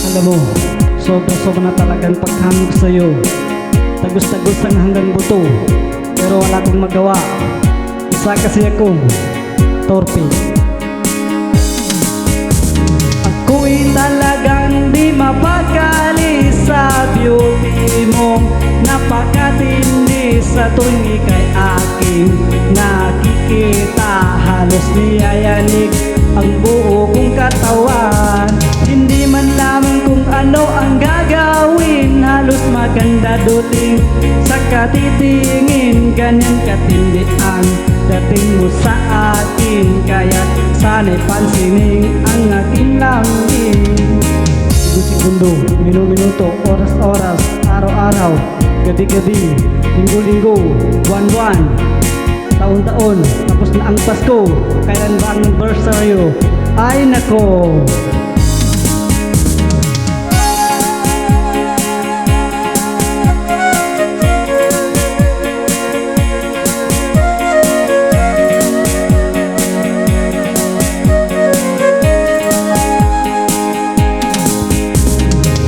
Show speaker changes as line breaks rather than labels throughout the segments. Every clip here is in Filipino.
Alam mo, sobra-sobra na talagang paghangog sa'yo. Tagos-tagos ang hanggang buto, pero wala akong magawa. Isa kasi akong torpe. Ako'y talagang di mapakali sa beauty mo. Napakatindi sa tuwing ika'y aking nakikita. Halos niyayanig ang buo kong katawan. Hindi man lamang kung ano ang gagawin, halos maganda duting sa katitingin. Ganyan katindi ang dating mo sa akin, kaya sana'y pansinin ang aking langin. Segundo, minuto, oras-oras, araw-araw, gabi-gabi, linggo-linggo, buwan-buwan, taon-taon, tapos na ang Pasko. Kailan ba ang anniversary? Ay nako!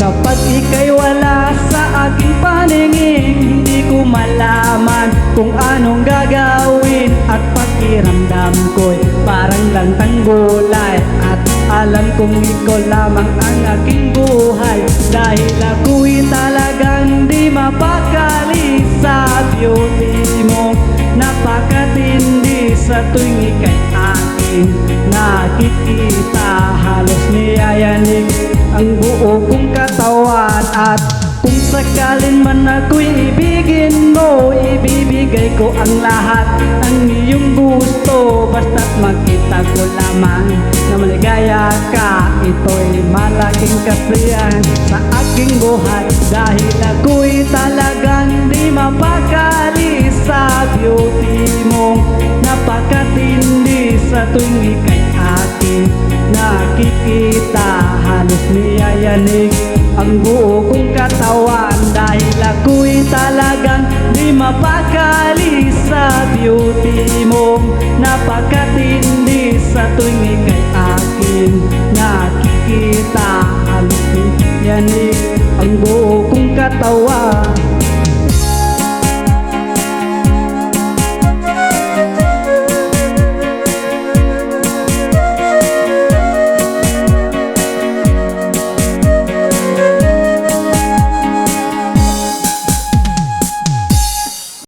Kapag ika'y wala sa aking paningin, hindi ko malaman kung anong gagawin. At pakiramdam ko'y parang lantang gulay, at alam kong ikaw lamang ang aking buhay. Dahil ako'y talagang di mapakali sa beauty mo. Napakatindi sa tuwing ika'y aking nakikita. Halos niyayanig ang buo kong katawan. At kung sakalin man ako'y ibigin mo, ibibigay ko ang lahat ng iyong gusto. Basta't makita ko lamang na maligaya ka, ito'y malaking kasiyahan sa aking buhay. Dahil ako'y talagang di mapakali sa beauty mo. Napakatindi sa tuwing ika'y aking nakikita. Halos niyayanig ang buo kong katawan. Dahil ako'y talagang di mapakali sa beauty mo. Napakatindi sa tuwing ika'y aking nakikita. Halos niyayanig ang buo kong